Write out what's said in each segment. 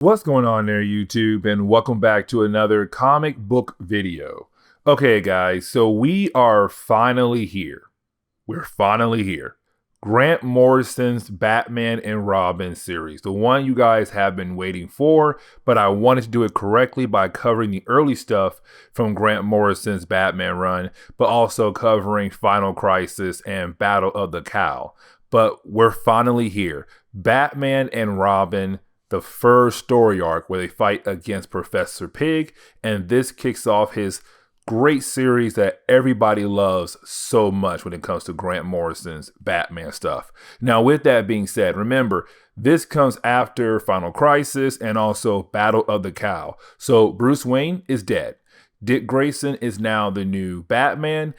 What's going on there, YouTube, and welcome back to another comic book video. Okay, guys, so we are finally here. We're finally here. Grant Morrison's Batman and Robin series, the one you guys have been waiting for, but I wanted to do it correctly by covering the early stuff from Grant Morrison's Batman run, but also covering Final Crisis and Battle of the Cowl. But we're finally here. Batman and Robin, the first story arc where they fight against Professor Pig, and this kicks off his great series that everybody loves so much when it comes to Grant Morrison's Batman stuff. Now, with that being said, remember, this comes after Final Crisis and also Battle of the Cowl. So Bruce Wayne is dead. Dick Grayson is now the new Batman.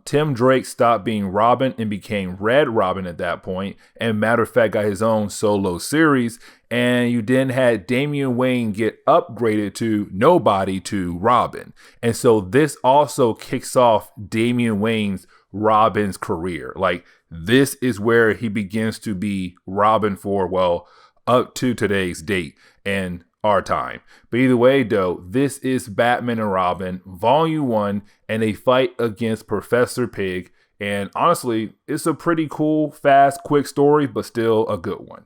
Tim Drake stopped being Robin and became Red Robin at that point. And matter of fact, got his own solo series. And you then had Damian Wayne get upgraded to Nobody to Robin. And so this also kicks off Damian Wayne's Robin's career. Like, this is where he begins to be Robin for, well, up to today's date and our time. But either way, though, this is Batman and Robin, Volume 1, and they fight against Professor Pig. And honestly, it's a pretty cool, fast, quick story, but still a good one.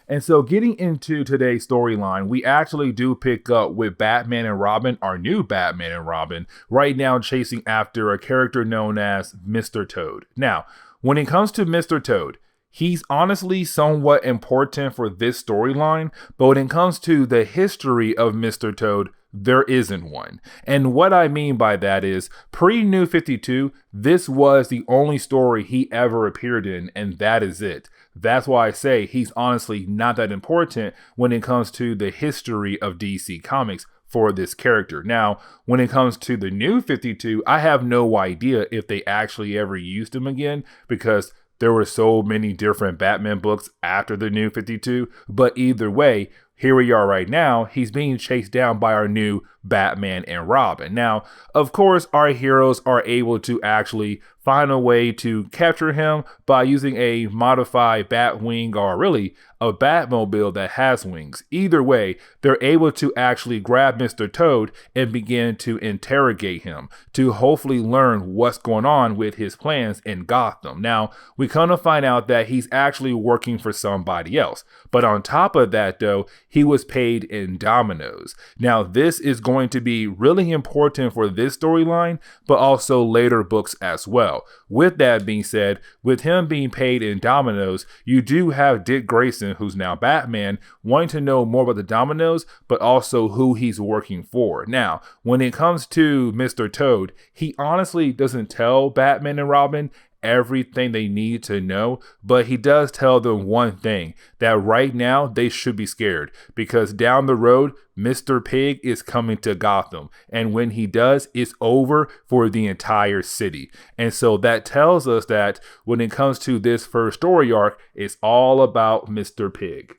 And so getting into today's storyline, we actually do pick up with Batman and Robin, our new Batman and Robin, right now chasing after a character known as Mr. Toad. Now, when it comes to Mr. Toad, he's honestly somewhat important for this storyline, but when it comes to the history of Mr. Toad, there isn't one. And what I mean by that is, pre-New 52, this was the only story he ever appeared in, and that is it. That's why I say he's honestly not that important when it comes to the history of DC Comics for this character. Now, when it comes to the New 52, I have no idea if they actually ever used him again, because there were so many different Batman books after the New 52, but either way, here we are right now. He's being chased down by our new Batman and Robin. Now, of course, our heroes are able to actually find a way to capture him by using a modified Batwing, or really a Batmobile that has wings. Either way, they're able to actually grab Mr. Toad and begin to interrogate him to hopefully learn what's going on with his plans in Gotham. Now, we kind of find out that he's actually working for somebody else. But on top of that, though, he was paid in dominoes. Now, this is going to be really important for this storyline, but also later books as well. With that being said, with him being paid in dominoes, you do have Dick Grayson, who's now Batman, wanting to know more about the dominoes, but also who he's working for. Now, when it comes to Mr. Toad, he honestly doesn't tell Batman and Robin everything they need to know, but he does tell them one thing, that right now they should be scared, because down the road Mr. Pig is coming to Gotham, and when he does, it's over for the entire city. And so that tells us that when it comes to this first story arc, it's all about Mr. Pig.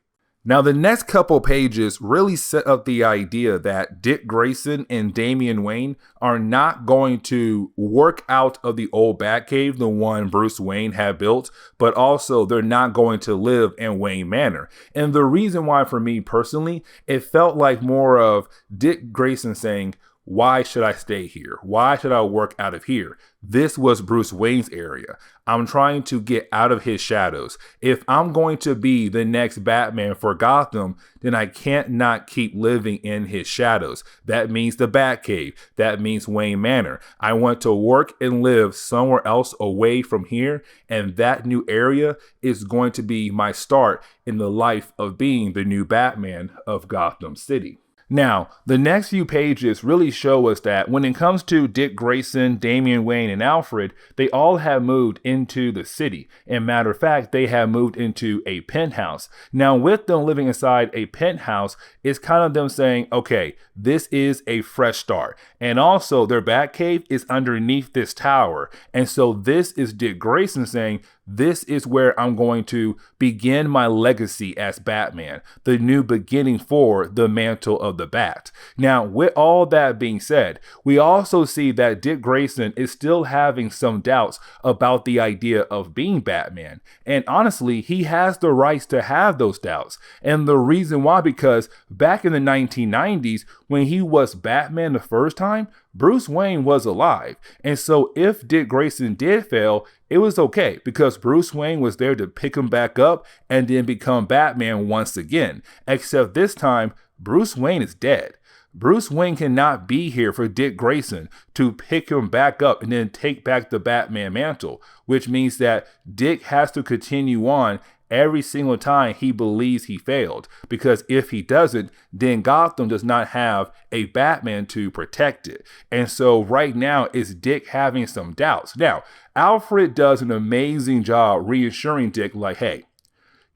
Now, the next couple pages really set up the idea that Dick Grayson and Damian Wayne are not going to work out of the old Batcave, the one Bruce Wayne had built, but also they're not going to live in Wayne Manor. And the reason why, for me personally, it felt like more of Dick Grayson saying, why should I stay here? Why should I work out of here? This was Bruce Wayne's area. I'm trying to get out of his shadows. If I'm going to be the next Batman for Gotham, then I can't not keep living in his shadows. That means the Batcave. That means Wayne Manor. I want to work and live somewhere else away from here, and that new area is going to be my start in the life of being the new Batman of Gotham City. Now, the next few pages really show us that when it comes to Dick Grayson, Damian Wayne, and Alfred, they all have moved into the city. And matter of fact, they have moved into a penthouse. Now, with them living inside a penthouse, it's kind of them saying, okay, this is a fresh start. And also, their Batcave is underneath this tower. And so this is Dick Grayson saying, this is where I'm going to begin my legacy as Batman, the new beginning for the mantle of the Bat. Now, with all that being said, we also see that Dick Grayson is still having some doubts about the idea of being Batman. And honestly, he has the rights to have those doubts. And the reason why, because back in the 1990s, when he was Batman the first time, Bruce Wayne was alive. And so if Dick Grayson did fail, it was okay because Bruce Wayne was there to pick him back up and then become Batman once again. Except this time, Bruce Wayne is dead. Bruce Wayne cannot be here for Dick Grayson to pick him back up and then take back the Batman mantle, which means that Dick has to continue on every single time he believes he failed, because if he doesn't, then Gotham does not have a Batman to protect it. And so right now it's Dick having some doubts. Now, Alfred does an amazing job reassuring Dick, like, hey,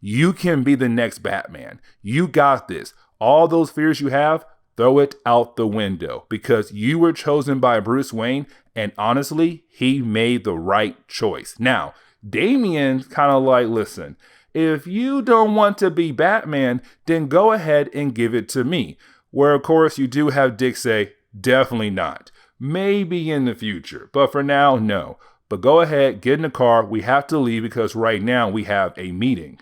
you can be the next Batman. You got this. All those fears you have, throw it out the window, because you were chosen by Bruce Wayne, and honestly, he made the right choice. Now, Damian's kind of like, listen, if you don't want to be Batman, then go ahead and give it to me. Where, of course, you do have Dick say, definitely not. Maybe in the future, but for now, no. But go ahead, get in the car. We have to leave because right now we have a meeting.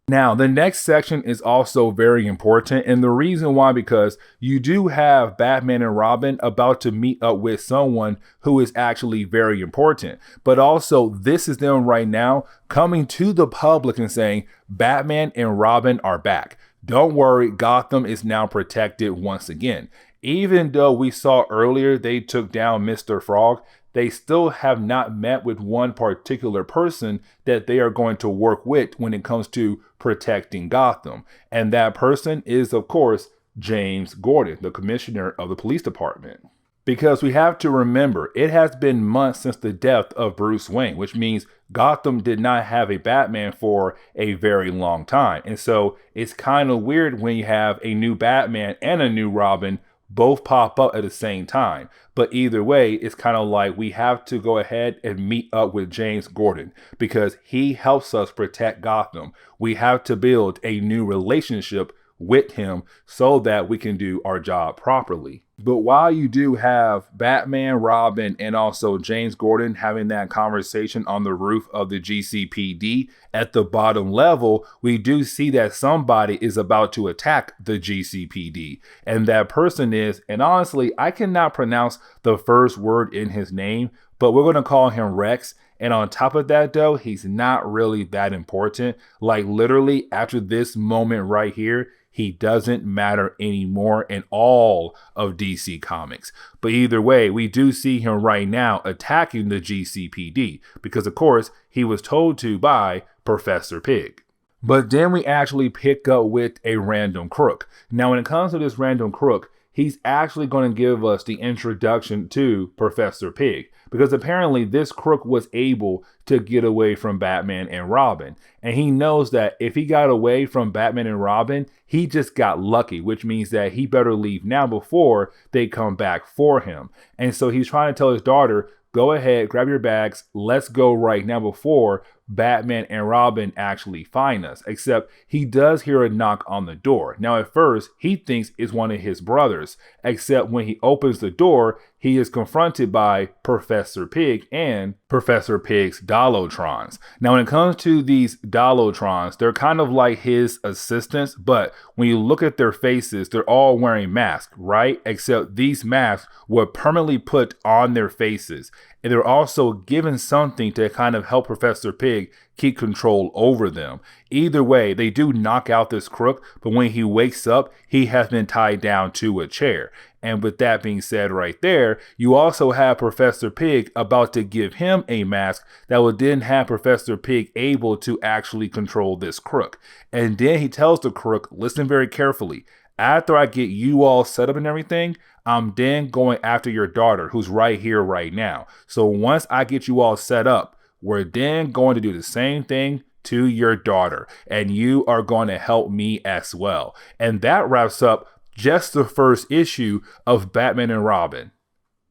Now, the next section is also very important, and the reason why, because you do have Batman and Robin about to meet up with someone who is actually very important. But also, this is them right now coming to the public and saying, Batman and Robin are back. Don't worry, Gotham is now protected once again. Even though we saw earlier they took down Mr. Frog, they still have not met with one particular person that they are going to work with when it comes to protecting Gotham. And that person is, of course, James Gordon, the commissioner of the police department. Because we have to remember, it has been months since the death of Bruce Wayne, which means Gotham did not have a Batman for a very long time. And so it's kind of weird when you have a new Batman and a new Robin both pop up at the same time. But either way, it's kind of like we have to go ahead and meet up with James Gordon because he helps us protect Gotham. We have to build a new relationship with him so that we can do our job properly. But while you do have Batman, Robin, and also James Gordon having that conversation on the roof of the GCPD, at the bottom level, we do see that somebody is about to attack the GCPD. And that person is, and honestly, I cannot pronounce the first word in his name, but we're going to call him Rex. And on top of that, though, he's not really that important. Like literally after this moment right here, he doesn't matter anymore in all of DC Comics. But either way, we do see him right now attacking the GCPD because, of course, he was told to by Professor Pig. But then we actually pick up with a random crook. Now, when it comes to this random crook, he's actually going to give us the introduction to Professor Pig, because apparently this crook was able to get away from Batman and Robin. And he knows that if he got away from Batman and Robin, he just got lucky, which means that he better leave now before they come back for him. And so he's trying to tell his daughter, go ahead, grab your bags, let's go right now before Batman and Robin actually find us. Except he does hear a knock on the door. Now at first, he thinks it's one of his brothers, except when he opens the door, he is confronted by Professor Pig and Professor Pig's Dolotrons. Now when it comes to these Dolotrons, they're kind of like his assistants, but when you look at their faces, they're all wearing masks, right? Except these masks were permanently put on their faces. And they're also given something to kind of help Professor Pig keep control over them. Either way, they do knock out this crook, but when he wakes up, he has been tied down to a chair. And with that being said right there, you also have Professor Pig about to give him a mask that will then have Professor Pig able to actually control this crook. And then he tells the crook, listen very carefully. After I get you all set up and everything, I'm then going after your daughter who's right here right now. So once I get you all set up, we're then going to do the same thing to your daughter. And you are going to help me as well. And that wraps up just the first issue of Batman and Robin.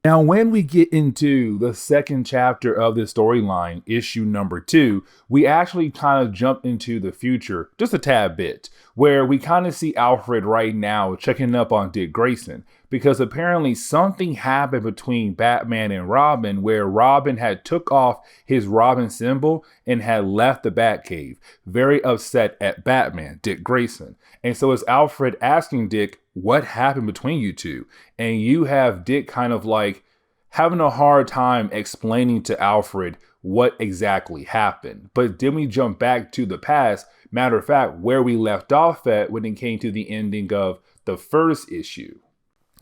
Now, when we get into the second chapter of this storyline, issue number 2, we actually kind of jump into the future just a tad bit, where we kind of see Alfred right now checking up on Dick Grayson, because apparently something happened between Batman and Robin, where Robin had took off his Robin symbol and had left the Batcave, very upset at Batman, Dick Grayson. And so it's Alfred asking Dick, what happened between you two? And you have Dick kind of like having a hard time explaining to Alfred what exactly happened. But then we jump back to the past, matter of fact, where we left off at when it came to the ending of the first issue.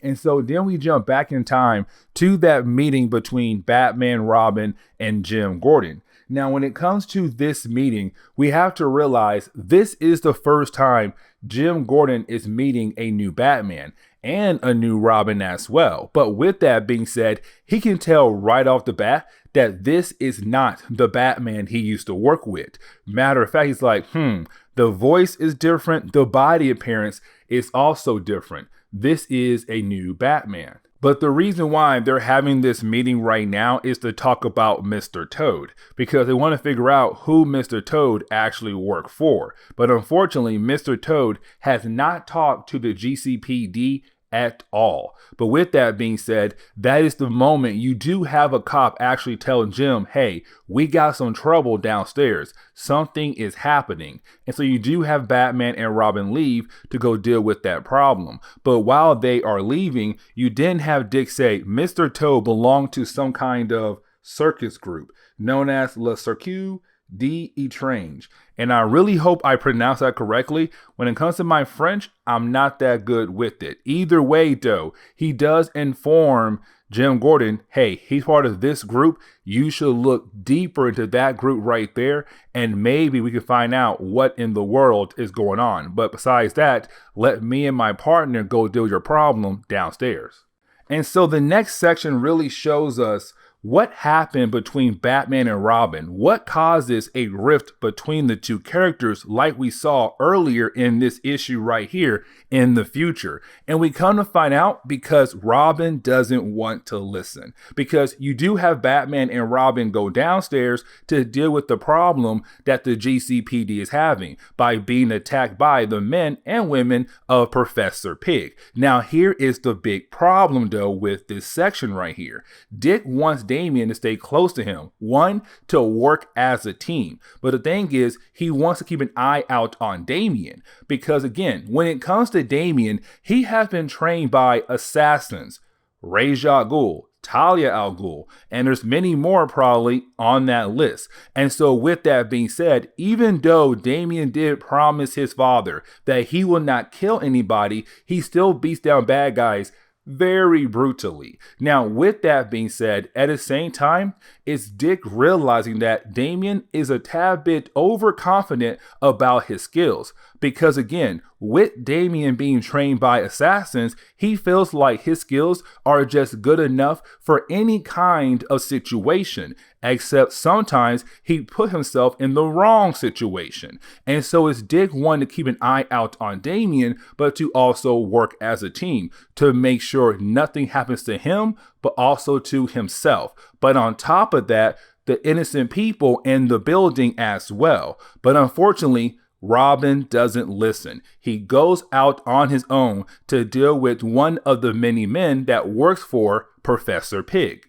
And so then we jump back in time to that meeting between Batman, Robin, and Jim Gordon. Now, when it comes to this meeting, we have to realize this is the first time Jim Gordon is meeting a new Batman and a new Robin as well. But with that being said, he can tell right off the bat that this is not the Batman he used to work with. Matter of fact, he's like, the voice is different. The body appearance is also different. This is a new Batman. But the reason why they're having this meeting right now is to talk about Mr. Toad, because they want to figure out who Mr. Toad actually worked for. But unfortunately, Mr. Toad has not talked to the GCPD at all. But with that being said, that is the moment you do have a cop actually tell Jim, hey, we got some trouble downstairs. Something is happening. And so you do have Batman and Robin leave to go deal with that problem. But while they are leaving, you then have Dick say Mr. Toad belonged to some kind of circus group known as Le Circus d'Étrange. And I really hope I pronounce that correctly. When it comes to my French, I'm not that good with it. Either way, though, he does inform Jim Gordon, hey, he's part of this group. You should look deeper into that group right there, and maybe we can find out what in the world is going on. But besides that, let me and my partner go deal with your problem downstairs. And so the next section really shows us what happened between Batman and Robin? What causes a rift between the two characters like we saw earlier in this issue right here in the future? And we come to find out because Robin doesn't want to listen. Because you do have Batman and Robin go downstairs to deal with the problem that the GCPD is having by being attacked by the men and women of Professor Pig. Now here is the big problem though with this section right here. Dick wants Damian to stay close to him. One, to work as a team. But the thing is, he wants to keep an eye out on Damian. Because again, when it comes to Damian, he has been trained by assassins. Ra's al Ghul, Talia al Ghul, and there's many more probably on that list. And so with that being said, even though Damian did promise his father that he will not kill anybody, he still beats down bad guys very brutally. Now, with that being said, at the same time, it's Dick realizing that Damian is a tad bit overconfident about his skills. Because again, with Damian being trained by assassins, he feels like his skills are just good enough for any kind of situation, except sometimes he put himself in the wrong situation. And so it's Dick wanting to keep an eye out on Damian, but to also work as a team to make sure nothing happens to him, but also to himself. But on top of that, the innocent people in the building as well. But unfortunately, Robin doesn't listen. He goes out on his own to deal with one of the many men that works for Professor Pig.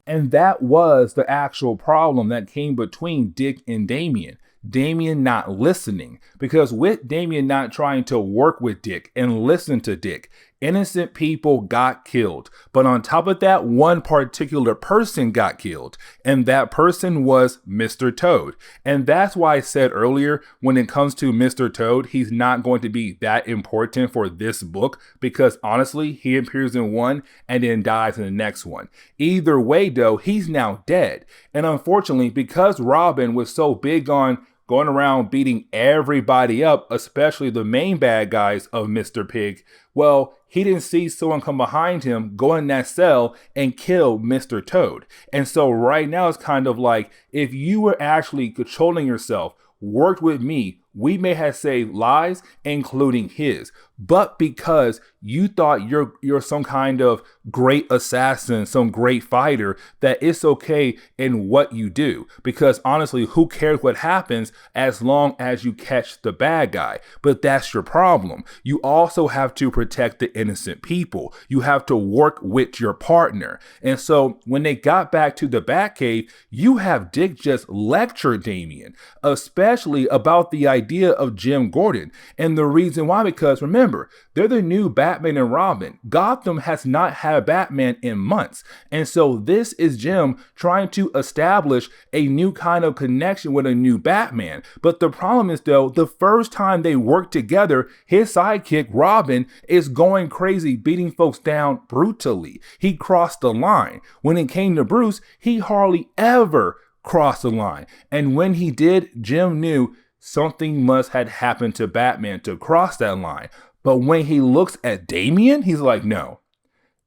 And that was the actual problem that came between Dick and Damian. Damian not listening. Because with Damian not trying to work with Dick and listen to Dick, innocent people got killed. But on top of that, one particular person got killed. And that person was Mr. Toad. And that's why I said earlier, when it comes to Mr. Toad, he's not going to be that important for this book. Because honestly, he appears in one and then dies in the next one. Either way though, he's now dead. And unfortunately, because Robin was so big on going around beating everybody up, especially the main bad guys of Mr. Pig, well, he didn't see someone come behind him, go in that cell, and kill Mr. Toad. And so right now it's kind of like, if you were actually controlling yourself, worked with me, we may have saved lives, including his. but because you thought you're some kind of great assassin, some great fighter, that it's okay in what you do. Because honestly, who cares what happens as long as you catch the bad guy? But that's your problem. You also have to protect the innocent people. You have to work with your partner. And so when they got back to the Batcave, you have Dick just lecture Damian, especially about the idea of Jim Gordon. And the reason why, because remember, they're the new Batman and Robin. Gotham has not had a Batman in months. And so this is Jim trying to establish a new kind of connection with a new Batman. But the problem is, though, the first time they work together, his sidekick, Robin, is going crazy, beating folks down brutally. He crossed the line. When it came to Bruce, he hardly ever crossed the line. And when he did, Jim knew something must have happened to Batman to cross that line. But when he looks at Damian, he's like, no,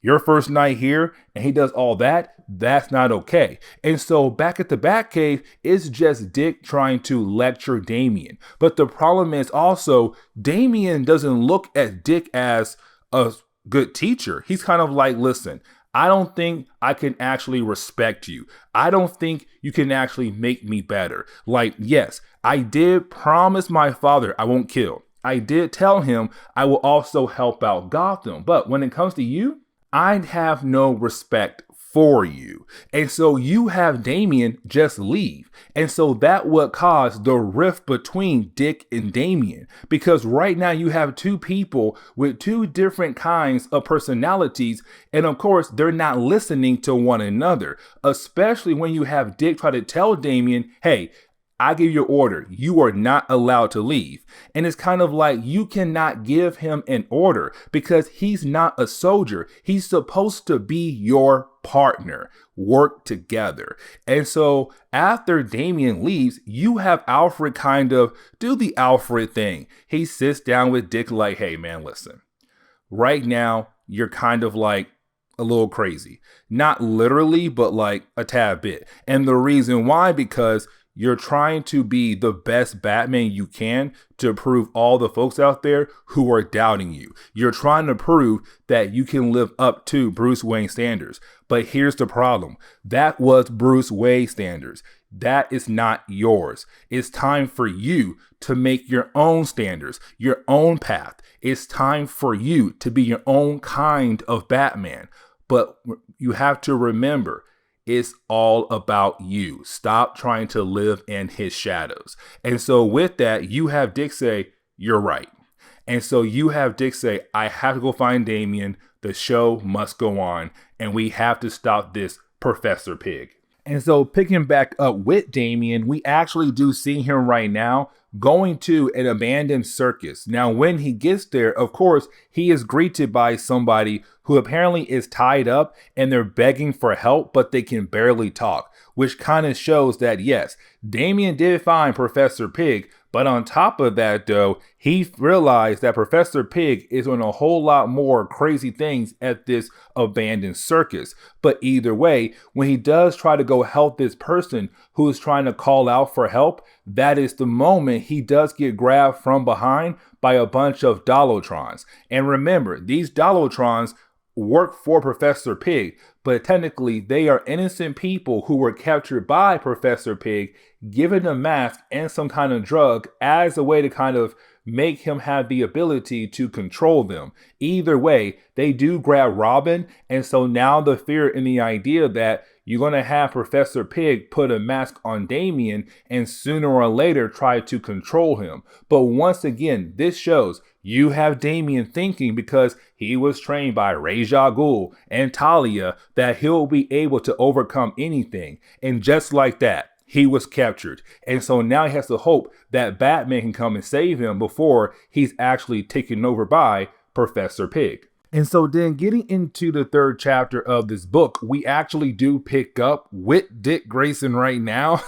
your first night here, and he does all that, that's not okay. And so back at the Batcave, it's just Dick trying to lecture Damian. But the problem is also, Damian doesn't look at Dick as a good teacher. He's kind of like, listen, I don't think I can actually respect you. I don't think you can actually make me better. Like, yes, I did promise my father I won't kill. I did tell him I will also help out Gotham. But when it comes to you, I have no respect for you. And so you have Damian just leave. And so that would cause the rift between Dick and Damian. Because right now you have two people with two different kinds of personalities. And of course, they're not listening to one another. Especially when you have Dick try to tell Damian, hey, I give you an order. You are not allowed to leave. And it's kind of like you cannot give him an order because he's not a soldier. He's supposed to be your partner. Work together. And so after Damian leaves, you have Alfred kind of do the Alfred thing. He sits down with Dick like, hey man, listen, right now you're kind of like a little crazy. Not literally, but like a tad bit. And the reason why, because you're trying to be the best Batman you can to prove all the folks out there who are doubting you. You're trying to prove that you can live up to Bruce Wayne standards. But here's the problem. That was Bruce Wayne standards. That is not yours. It's time for you to make your own standards, your own path. It's time for you to be your own kind of Batman. But you have to remember, it's all about you. Stop trying to live in his shadows. And so with that, you have Dick say, you're right. And so you have Dick say, I have to go find Damian. The show must go on. And we have to stop this Professor Pig. And so picking back up with Damian, we actually do see him right now going to an abandoned circus. Now, when he gets there, of course, he is greeted by somebody who apparently is tied up and they're begging for help, but they can barely talk, which kind of shows that, yes, Damian did find Professor Pig. But on top of that, though, he realized that Professor Pig is doing a whole lot more crazy things at this abandoned circus. But either way, when he does try to go help this person who is trying to call out for help, that is the moment he does get grabbed from behind by a bunch of Dolotrons. And remember, these Dolotrons work for Professor Pig, but technically they are innocent people who were captured by Professor Pig, given a mask and some kind of drug as a way to kind of make him have the ability to control them. Either way, they do grab Robin, and so now the fear in the idea that you're going to have Professor Pig put a mask on Damian and sooner or later try to control him. But once again, this shows you have Damian thinking, because he was trained by Ra's al Ghul and Talia, that he'll be able to overcome anything. And just like that, he was captured. And so now he has to hope that Batman can come and save him before he's actually taken over by Professor Pig. And so then getting into the third chapter of this book, we actually do pick up with Dick Grayson right now.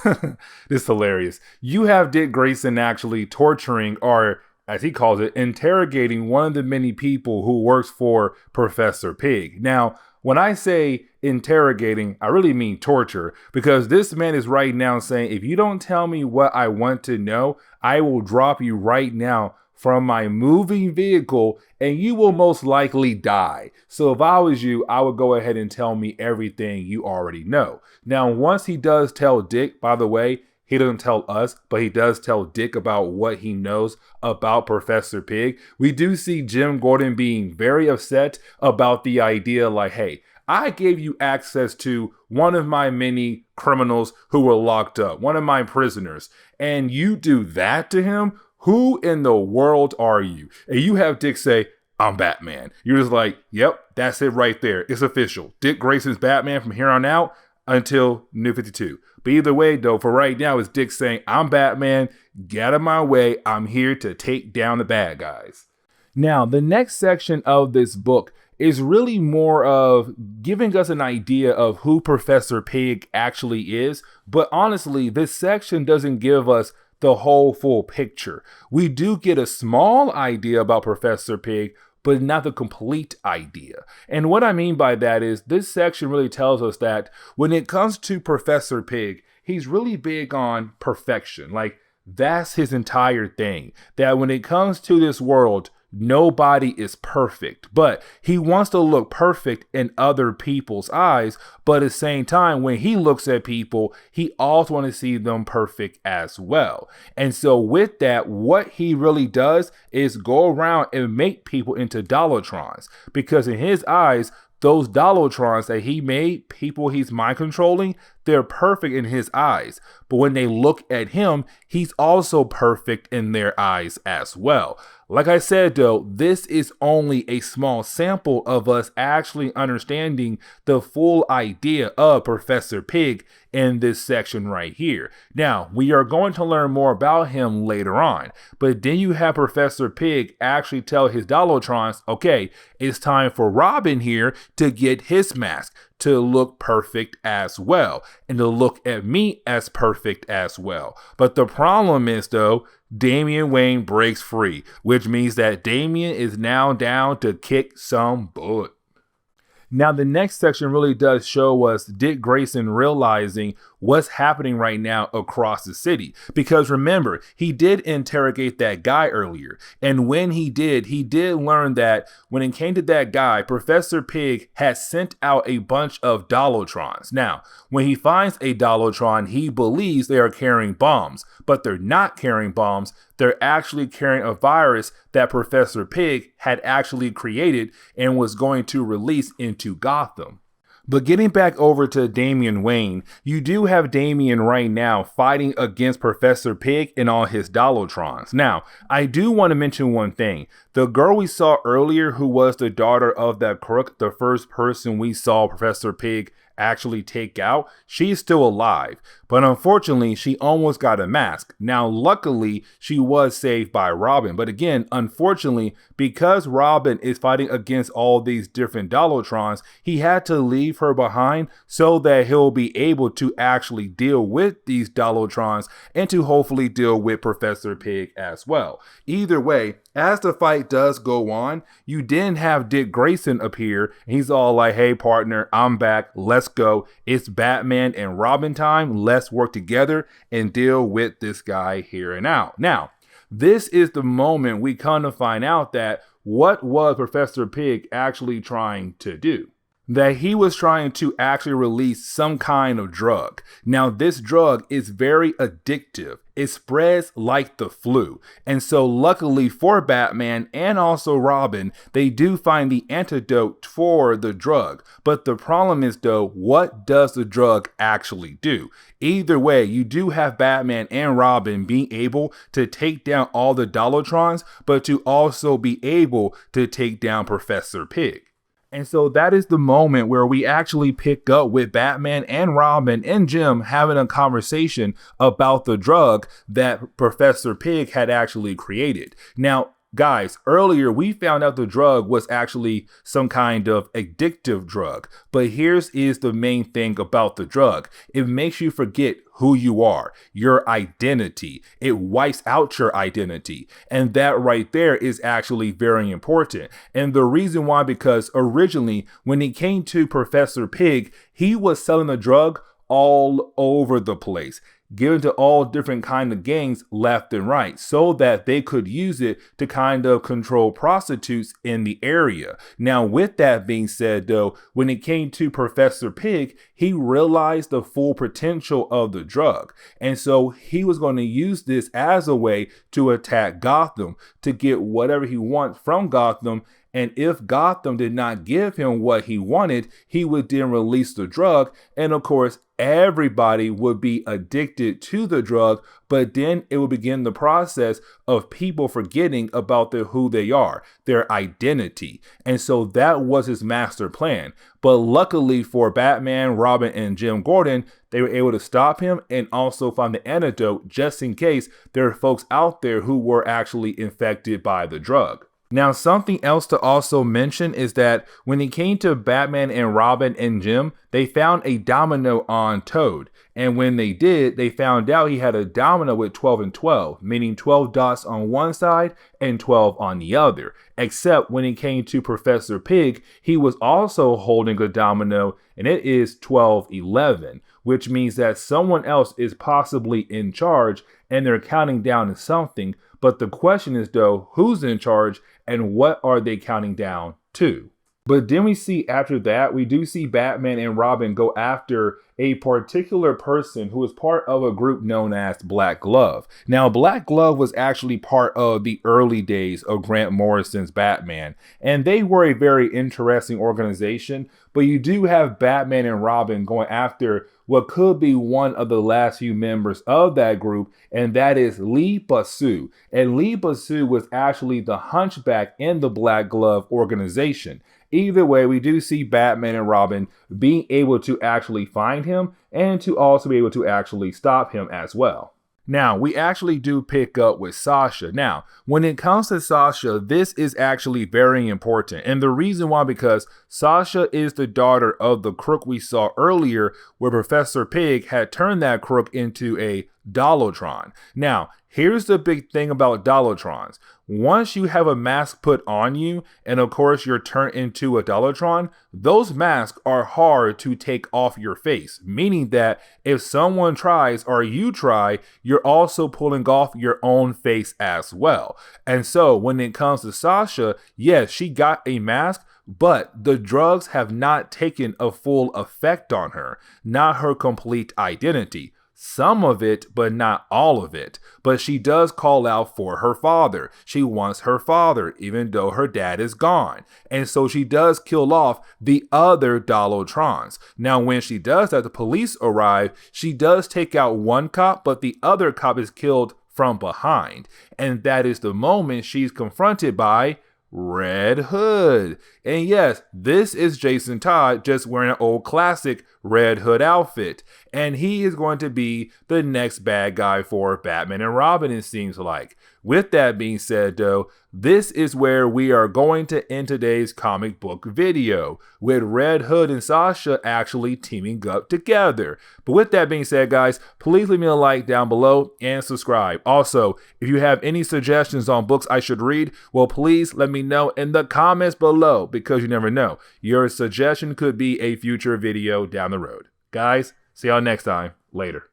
This is hilarious. You have Dick Grayson actually torturing, or as he calls it, interrogating one of the many people who works for Professor Pig. Now, when I say interrogating, I really mean torture, because this man is right now saying, if you don't tell me what I want to know, I will drop you right now from my moving vehicle and you will most likely die. So if I was you, I would go ahead and tell me everything you already know. Now, once he does tell Dick, by the way, he doesn't tell us, but he does tell Dick about what he knows about Professor Pig. We do see Jim Gordon being very upset about the idea like, hey, I gave you access to one of my many criminals who were locked up, one of my prisoners, and you do that to him? Who in the world are you? And you have Dick say, I'm Batman. You're just like, yep, that's it right there. It's official. Dick Grayson's Batman from here on out until New 52. But either way, though, for right now, it's Dick saying, I'm Batman, get out of my way, I'm here to take down the bad guys. Now, the next section of this book is really more of giving us an idea of who Professor Pig actually is. But honestly, this section doesn't give us the whole full picture. We do get a small idea about Professor Pig, but not the complete idea. And what I mean by that is this section really tells us that when it comes to Professor Pig, he's really big on perfection. Like, that's his entire thing. That when it comes to this world, nobody is perfect, but he wants to look perfect in other people's eyes. But at the same time, when he looks at people, he also wants to see them perfect as well. And so with that, what he really does is go around and make people into Dollartrons, because in his eyes, those Dollartrons that he made, people he's mind controlling, they're perfect in his eyes. But when they look at him, he's also perfect in their eyes as well. Like I said, though, this is only a small sample of us actually understanding the full idea of Professor Pig in this section right here. Now, we are going to learn more about him later on, but then you have Professor Pig actually tell his Dollartrons, okay, it's time for Robin here to get his mask to look perfect as well, and to look at me as perfect as well. But the problem is, though, Damian Wayne breaks free, which means that Damian is now down to kick some butt. Now, the next section really does show us Dick Grayson realizing what's happening right now across the city. Because remember, he did interrogate that guy earlier. And when he did learn that when it came to that guy, Professor Pig had sent out a bunch of Dollartrons. Now, when he finds a Dollartron, he believes they are carrying bombs, but they're not carrying bombs. They're actually carrying a virus that Professor Pig had actually created and was going to release into Gotham. But getting back over to Damian Wayne, you do have Damian right now fighting against Professor Pig and all his Dollartrons. Now, I do want to mention one thing. The girl we saw earlier, who was the daughter of that crook, the first person we saw Professor Pig actually take out, she's still alive, but unfortunately she almost got a mask. Now luckily she was saved by Robin, but again, unfortunately, because Robin is fighting against all these different Dollartrons, he had to leave her behind so that he'll be able to actually deal with these Dollartrons and to hopefully deal with Professor Pig as well. Either way, as the fight does go on, you then have Dick Grayson appear, and he's all like, hey partner, I'm back, let's go. It's Batman and Robin time. Let's work together and deal with this guy here and now. Now, this is the moment we come to find out that what was Professor Pig actually trying to do? That he was trying to actually release some kind of drug. Now, this drug is very addictive. It spreads like the flu. And so luckily for Batman and also Robin, they do find the antidote for the drug. But the problem is, though, what does the drug actually do? Either way, you do have Batman and Robin being able to take down all the Dollartrons, but to also be able to take down Professor Pig. And so that is the moment where we actually pick up with Batman and Robin and Jim having a conversation about the drug that Professor Pig had actually created. Now, guys, earlier we found out the drug was actually some kind of addictive drug, but here's the main thing about the drug. It makes you forget who you are, your identity. It wipes out your identity. And that right there is actually very important. And the reason why, because originally when it came to Professor Pig, he was selling the drug all over the place. given to all different kind of gangs left and right so that they could use it to kind of control prostitutes in the area. Now, with that being said, though, when it came to Professor Pig, he realized the full potential of the drug. And so he was going to use this as a way to attack Gotham, to get whatever he wants from Gotham. And if Gotham did not give him what he wanted, he would then release the drug. And of course, everybody would be addicted to the drug, but then it would begin the process of people forgetting about who they are, their identity. And so that was his master plan. But luckily for Batman, Robin, and Jim Gordon, they were able to stop him and also find the antidote just in case there are folks out there who were actually infected by the drug. Now, something else to also mention is that when it came to Batman and Robin and Jim, they found a domino on Toad. And when they did, they found out he had a domino with 12 and 12, meaning 12 dots on one side and 12 on the other. Except when it came to Professor Pig, he was also holding a domino, and it is 12-11, which means that someone else is possibly in charge and they're counting down to something. But the question is, though, who's in charge and what are they counting down to? But then we see after that, we do see Batman and Robin go after a particular person who is part of a group known as Black Glove. Now, Black Glove was actually part of the early days of Grant Morrison's Batman, and they were a very interesting organization. But you do have Batman and Robin going after what could be one of the last few members of that group, and that is Lee Basu. And Lee Basu was actually the hunchback in the Black Glove organization. Either way, we do see Batman and Robin being able to actually find him and to also be able to actually stop him as well. Now, we actually do pick up with Sasha. Now, when it comes to Sasha, this is actually very important. And the reason why, because Sasha is the daughter of the crook we saw earlier, where Professor Pig had turned that crook into a Dollotron. Now, here's the big thing about Dollotrons. Once you have a mask put on you, and of course you're turned into a Dollotron, those masks are hard to take off your face. Meaning that if someone tries or you try, you're also pulling off your own face as well. And so when it comes to Sasha, yes, she got a mask, but the drugs have not taken a full effect on her, not her complete identity. Some of it, but not all of it. But she does call out for her father. She wants her father, even though her dad is gone. And so she does kill off the other Dollotrons. Now, when she does that, the police arrive. She does take out one cop, but the other cop is killed from behind. And that is the moment she's confronted by Red Hood. And yes, this is Jason Todd just wearing an old classic Red Hood outfit. And he is going to be the next bad guy for Batman and Robin, it seems like. With that being said, though, this is where we are going to end today's comic book video, with Red Hood and Sasha actually teaming up together. But with that being said, guys, please leave me a like down below and subscribe. Also, if you have any suggestions on books I should read, well, please let me know in the comments below, because you never know. Your suggestion could be a future video down the road. Guys, see y'all next time. Later.